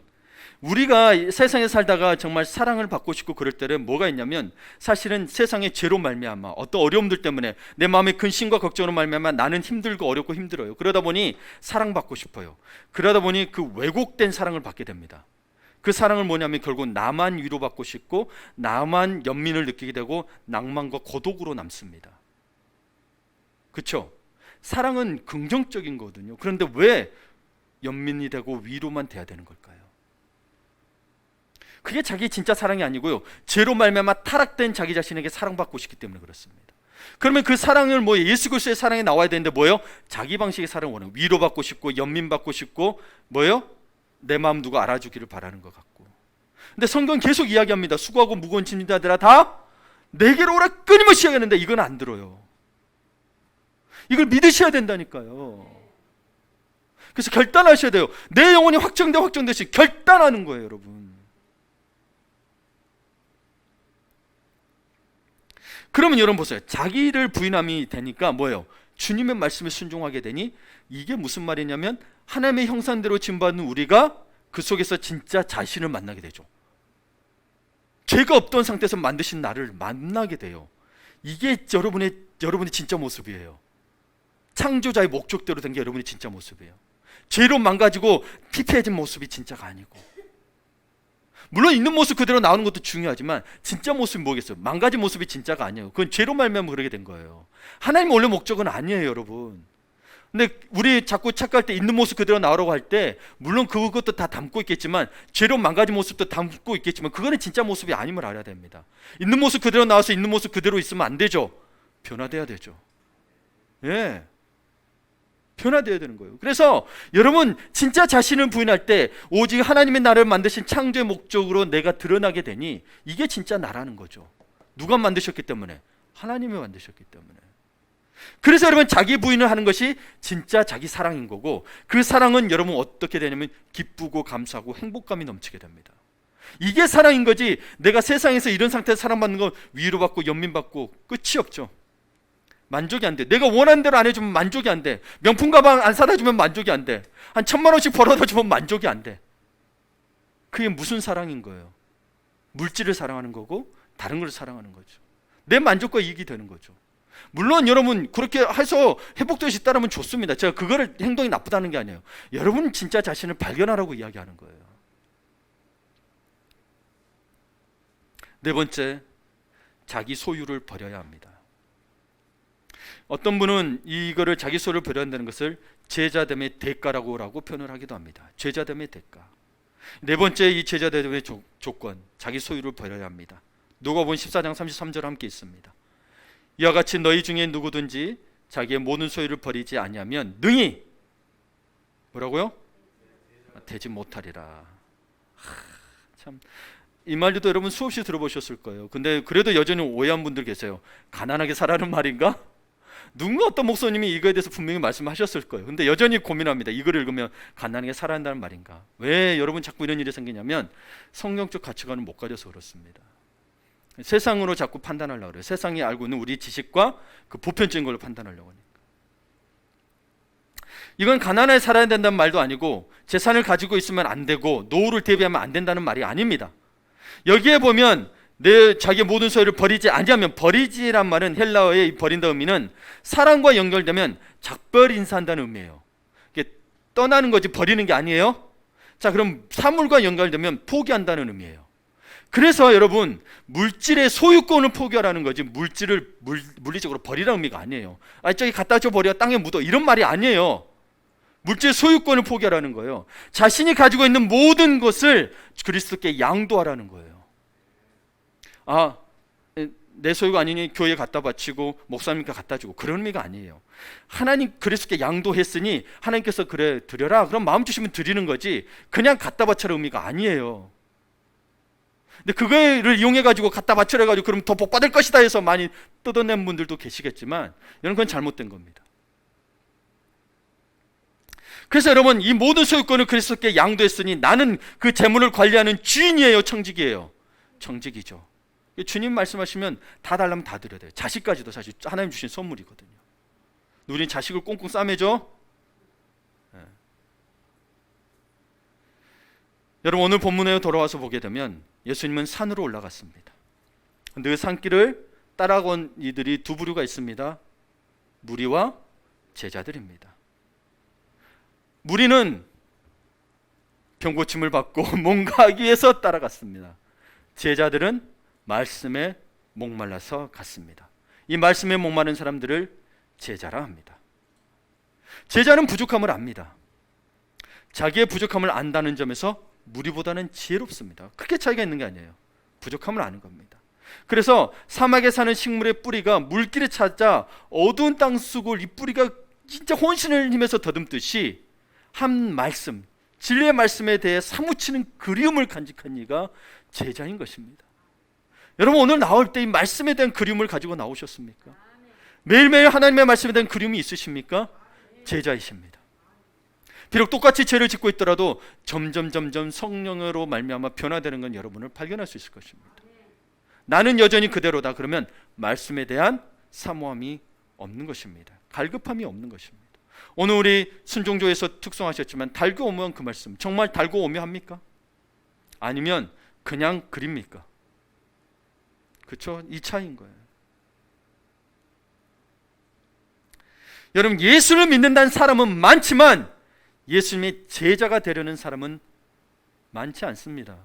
Speaker 1: 우리가 세상에 살다가 정말 사랑을 받고 싶고 그럴 때는 뭐가 있냐면 사실은 세상의 죄로 말미암아 어떤 어려움들 때문에 내 마음의 근심과 걱정으로 말미암아 나는 힘들고 어렵고 힘들어요. 그러다 보니 사랑받고 싶어요. 그러다 보니 그 왜곡된 사랑을 받게 됩니다. 그 사랑을 뭐냐면 결국 나만 위로받고 싶고 나만 연민을 느끼게 되고 낭만과 고독으로 남습니다. 그렇죠? 사랑은 긍정적인 거거든요. 그런데 왜 연민이 되고 위로만 돼야 되는 걸까요? 그게 자기 진짜 사랑이 아니고요. 죄로 말미암아 타락된 자기 자신에게 사랑받고 싶기 때문에 그렇습니다. 그러면 그 사랑을 뭐 예수 그리스도의 사랑이 나와야 되는데 뭐예요? 자기 방식의 사랑을 원해요. 위로받고 싶고 연민받고 싶고 뭐예요? 내 마음 누가 알아주기를 바라는 것 같고. 근데 성경 계속 이야기합니다. 수고하고 무거운 짐진 자들아 다 내게로 오라 끊임없이 이야기하는데 이건 안 들어요. 이걸 믿으셔야 된다니까요. 그래서 결단하셔야 돼요. 내 영혼이 확정되시 결단하는 거예요, 여러분. 그러면 여러분 보세요. 자기를 부인함이 되니까 뭐예요? 주님의 말씀에 순종하게 되니 이게 무슨 말이냐면 하나님의 형상대로 지음받은 우리가 그 속에서 진짜 자신을 만나게 되죠. 죄가 없던 상태에서 만드신 나를 만나게 돼요. 이게 여러분의 진짜 모습이에요. 창조자의 목적대로 된 게 여러분의 진짜 모습이에요. 죄로 망가지고 피폐해진 모습이 진짜가 아니고, 물론 있는 모습 그대로 나오는 것도 중요하지만 진짜 모습이 뭐겠어요? 망가진 모습이 진짜가 아니에요. 그건 죄로 말미암아 그러게 된 거예요. 하나님 원래 목적은 아니에요, 여러분. 근데 우리 자꾸 착각할 때 있는 모습 그대로 나오라고 할 때 물론 그것도 다 담고 있겠지만 죄로 망가진 모습도 담고 있겠지만 그거는 진짜 모습이 아님을 알아야 됩니다. 있는 모습 그대로 나와서 있는 모습 그대로 있으면 안 되죠. 변화돼야 되죠. 예. 변화되어야 되는 거예요. 그래서 여러분 진짜 자신을 부인할 때 오직 하나님의 나를 만드신 창조의 목적으로 내가 드러나게 되니 이게 진짜 나라는 거죠. 누가 만드셨기 때문에? 하나님이 만드셨기 때문에. 그래서 여러분 자기 부인을 하는 것이 진짜 자기 사랑인 거고, 그 사랑은 여러분 어떻게 되냐면 기쁘고 감사하고 행복감이 넘치게 됩니다. 이게 사랑인 거지, 내가 세상에서 이런 상태에서 사랑받는 건 위로받고 연민받고 끝이 없죠. 만족이 안 돼. 내가 원하는 대로 안 해주면 만족이 안 돼. 명품 가방 안 사다 주면 만족이 안 돼. 한 1,000,000원씩 벌어다 주면 만족이 안 돼. 그게 무슨 사랑인 거예요? 물질을 사랑하는 거고 다른 걸 사랑하는 거죠. 내 만족과 이익이 되는 거죠. 물론 여러분 그렇게 해서 회복될 수 있다면 좋습니다. 제가 그거를 행동이 나쁘다는 게 아니에요. 여러분 진짜 자신을 발견하라고 이야기하는 거예요. 네 번째, 자기 소유를 버려야 합니다. 어떤 분은 이거를 자기 소유를 버려한다는 것을 제자됨의 대가라고 표현을 하기도 합니다. 제자됨의 대가. 네 번째, 이 제자됨의 조건, 자기 소유를 버려야 합니다. 누가복음 14장 33절 함께 있습니다. 이와 같이 너희 중에 누구든지 자기의 모든 소유를 버리지 아니하면 능히 뭐라고요? 되지 못하리라. 참, 이 말도 여러분 수없이 들어보셨을 거예요. 근데 그래도 여전히 오해한 분들 계세요. 가난하게 살라는 말인가? 누군가 어떤 목사님이 이거에 대해서 분명히 말씀하셨을 거예요. 근데 여전히 고민합니다. 이걸 읽으면 가난하게 살아야 한다는 말인가? 왜 여러분 자꾸 이런 일이 생기냐면 성경적 가치관을 못 가져서 그렇습니다. 세상으로 자꾸 판단하려고 그래요. 세상이 알고 있는 우리 지식과 그 보편적인 걸로 판단하려고 하니까. 이건 가난하게 살아야 된다는 말도 아니고 재산을 가지고 있으면 안 되고 노후를 대비하면 안 된다는 말이 아닙니다. 여기에 보면 내 자기의 모든 소유를 버리지 아니하면, 버리지란 말은 헬라어의 이 버린다 의미는 사랑과 연결되면 작별 인사한다는 의미예요. 이게 떠나는 거지 버리는 게 아니에요. 자, 그럼 사물과 연결되면 포기한다는 의미예요. 그래서 여러분, 물질의 소유권을 포기하라는 거지 물질을 물리적으로 버리라는 의미가 아니에요. 아, 저기 갖다 줘 버려, 땅에 묻어, 이런 말이 아니에요. 물질 소유권을 포기하라는 거예요. 자신이 가지고 있는 모든 것을 그리스도께 양도하라는 거예요. 아, 내 소유가 아니니 교회에 갖다 바치고 목사님께 갖다 주고, 그런 의미가 아니에요. 하나님 그리스도께 양도했으니 하나님께서 그래 드려라, 그럼 마음 주시면 드리는 거지 그냥 갖다 바치라는 의미가 아니에요. 근데 그거를 이용해 가지고 갖다 바치라 가지고 그럼 더 복 받을 것이다 해서 많이 뜯어낸 분들도 계시겠지만 여러분, 그건 잘못된 겁니다. 그래서 여러분, 이 모든 소유권을 그리스도께 양도했으니 나는 그 재물을 관리하는 주인이에요, 청직이에요? 청직이죠. 주님 말씀하시면 다 달라면 다 드려야 돼요. 자식까지도 사실 하나님 주신 선물이거든요. 우린 자식을 꽁꽁 싸매죠. 네. 여러분, 오늘 본문에 돌아와서 보게 되면 예수님은 산으로 올라갔습니다. 근데 그 산길을 따라온 이들이 두 부류가 있습니다. 무리와 제자들입니다. 무리는 병고침을 받고 뭔가 하기 위해서 따라갔습니다. 제자들은 말씀에 목말라서 갔습니다. 이 말씀에 목마른 사람들을 제자라 합니다. 제자는 부족함을 압니다. 자기의 부족함을 안다는 점에서 무리보다는 지혜롭습니다. 크게 차이가 있는 게 아니에요. 부족함을 아는 겁니다. 그래서 사막에 사는 식물의 뿌리가 물길을 찾아 어두운 땅 속을 이 뿌리가 진짜 혼신을 힘에서 더듬듯이 한 말씀, 진리의 말씀에 대해 사무치는 그리움을 간직한 이가 제자인 것입니다. 여러분, 오늘 나올 때 이 말씀에 대한 그리움을 가지고 나오셨습니까? 매일매일 하나님의 말씀에 대한 그리움이 있으십니까? 제자이십니다. 비록 똑같이 죄를 짓고 있더라도 점점 성령으로 말미암아 변화되는 건 여러분을 발견할 수 있을 것입니다. 나는 여전히 그대로다, 그러면 말씀에 대한 사모함이 없는 것입니다. 갈급함이 없는 것입니다. 오늘 우리 순종조에서 특송하셨지만 달고 오면 그 말씀 정말 달고 오묘합니까? 아니면 그냥 그립니까? 그렇죠? 이 차이인 거예요. 여러분, 예수를 믿는다는 사람은 많지만 예수님의 제자가 되려는 사람은 많지 않습니다.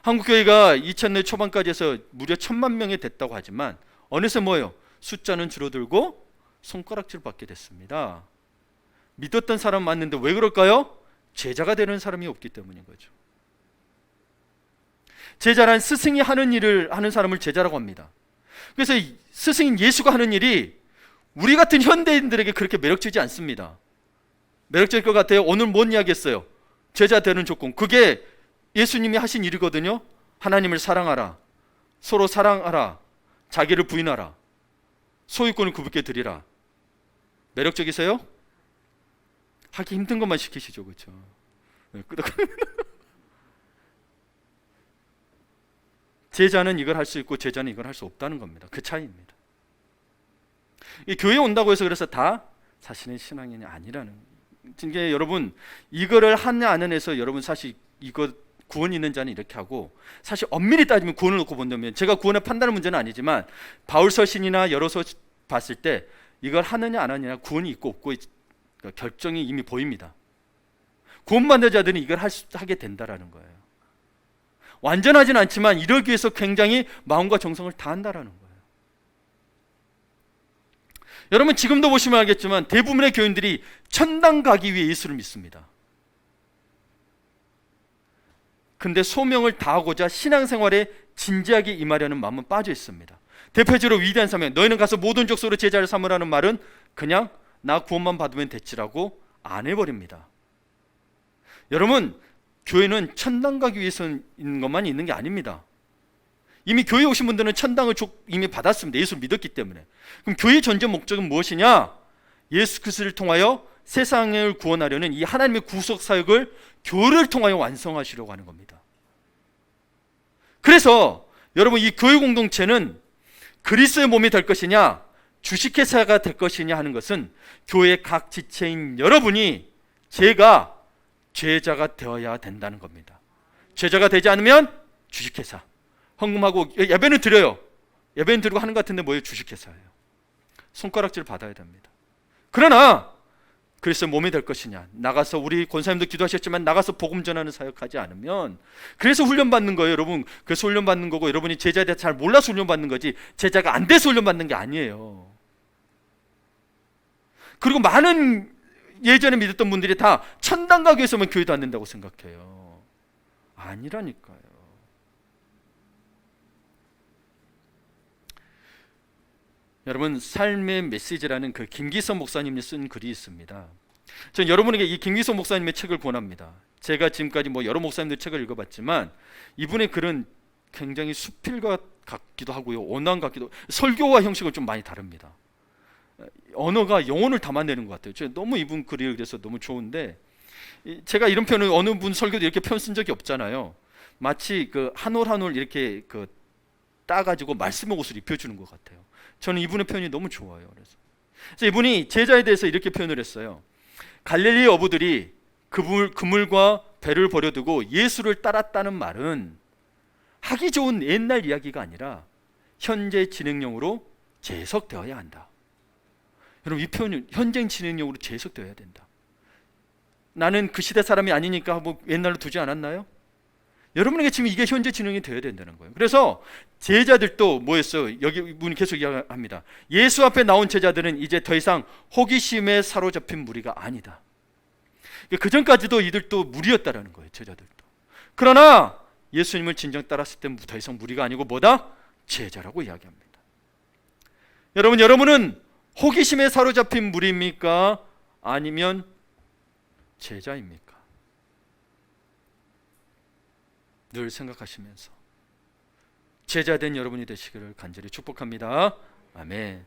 Speaker 1: 한국교회가 2000년 초반까지 해서 무려 1000만 명이 됐다고 하지만 어느새 뭐예요? 숫자는 줄어들고 손가락질 받게 됐습니다. 믿었던 사람 맞는데 왜 그럴까요? 제자가 되는 사람이 없기 때문인 거죠. 제자란 스승이 하는 일을 하는 사람을 제자라고 합니다. 그래서 스승인 예수가 하는 일이 우리 같은 현대인들에게 그렇게 매력적이지 않습니다. 매력적일 것 같아요. 오늘 뭔 이야기 했어요? 제자 되는 조건, 그게 예수님이 하신 일이거든요. 하나님을 사랑하라, 서로 사랑하라, 자기를 부인하라, 소유권을 그분께 드리라. 매력적이세요? 하기 힘든 것만 시키시죠, 그렇죠? 제자는 이걸 할 수 있고 제자는 이걸 할 수 없다는 겁니다. 그 차이입니다. 이 교회에 온다고 해서 그래서 다 자신의 신앙인이 아니라는, 이게 여러분 이거를 하냐 안 하냐에서 여러분 사실 이거 구원 있는 자는 이렇게 하고, 사실 엄밀히 따지면 구원을 놓고 본다면, 제가 구원을 판단하는 문제는 아니지만 바울서신이나 여러서 봤을 때 이걸 하느냐 안 하느냐 구원이 있고 없고 결정이 이미 보입니다. 구원받는 자들은 이걸 하게 된다라는 거예요. 완전하진 않지만 이러기 위해서 굉장히 마음과 정성을 다한다라는 거예요. 여러분 지금도 보시면 알겠지만 대부분의 교인들이 천당 가기 위해 예수를 믿습니다. 근데 소명을 다하고자 신앙생활에 진지하게 임하려는 마음은 빠져 있습니다. 대표적으로 위대한 사명, 너희는 가서 모든 족속으로 제자를 삼으라는 말은 그냥 나 구원만 받으면 됐지라고 안 해버립니다. 여러분, 교회는 천당 가기 위해서 있는 것만 있는 게 아닙니다. 이미 교회에 오신 분들은 천당을 이미 받았습니다. 예수를 믿었기 때문에. 그럼 교회의 전제 목적은 무엇이냐? 예수 그리스도를 통하여 세상을 구원하려는 이 하나님의 구속 사역을 교회를 통하여 완성하시려고 하는 겁니다. 그래서 여러분, 이 교회 공동체는 그리스도의 몸이 될 것이냐, 주식회사가 될 것이냐 하는 것은 교회 각 지체인 여러분이 제가 제자가 되어야 된다는 겁니다. 제자가 되지 않으면 주식회사, 헌금하고 예배는 드려요. 예배는 드리고 하는 것 같은데 뭐예요? 주식회사예요. 손가락질 받아야 됩니다. 그러나 그리스도의 몸이 될 것이냐, 나가서 우리 권사님도 기도하셨지만 나가서 복음 전하는 사역하지 않으면, 그래서 훈련받는 거예요. 여러분, 그래서 훈련받는 거고, 여러분이 제자에 대해 잘 몰라서 훈련받는 거지 제자가 안 돼서 훈련받는 게 아니에요. 그리고 많은 예전에 믿었던 분들이 다 천당 가기 위해서만 교회도 안 된다고 생각해요. 아니라니까요. 여러분, 삶의 메시지라는 그 김기성 목사님이 쓴 글이 있습니다. 저는 여러분에게 이 김기성 목사님의 책을 권합니다. 제가 지금까지 여러 목사님들 책을 읽어봤지만 이분의 글은 굉장히 수필과 같기도 하고요, 원어원 같기도, 설교와 형식은 좀 많이 다릅니다. 언어가 영혼을 담아내는 것 같아요. 제가 너무 이분 글이 그래서 너무 좋은데, 제가 이런 표현을 어느 분 설교도 이렇게 표현 쓴 적이 없잖아요. 마치 그 한 올 한 올 이렇게 그 따가지고 말씀의 옷을 입혀주는 것 같아요. 저는 이분의 표현이 너무 좋아요. 그래서 이분이 제자에 대해서 이렇게 표현을 했어요. 갈릴리 어부들이 그물과 배를 버려두고 예수를 따랐다는 말은 하기 좋은 옛날 이야기가 아니라 현재 진행형으로 재해석되어야 한다. 여러분, 이 표현은 현재 진행형으로 재해석되어야 된다. 나는 그 시대 사람이 아니니까 옛날로 두지 않았나요? 여러분에게 지금 이게 현재 진행이 되어야 된다는 거예요. 그래서 제자들도 뭐였어요? 여기 이분이 계속 이야기합니다. 예수 앞에 나온 제자들은 이제 더 이상 호기심에 사로잡힌 무리가 아니다. 그 전까지도 이들도 무리였다라는 거예요. 제자들도. 그러나 예수님을 진정 따랐을 때 더 이상 무리가 아니고 뭐다? 제자라고 이야기합니다. 여러분은 호기심에 사로잡힌 무리입니까? 아니면 제자입니까? 늘 생각하시면서 제자된 여러분이 되시기를 간절히 축복합니다. 아멘.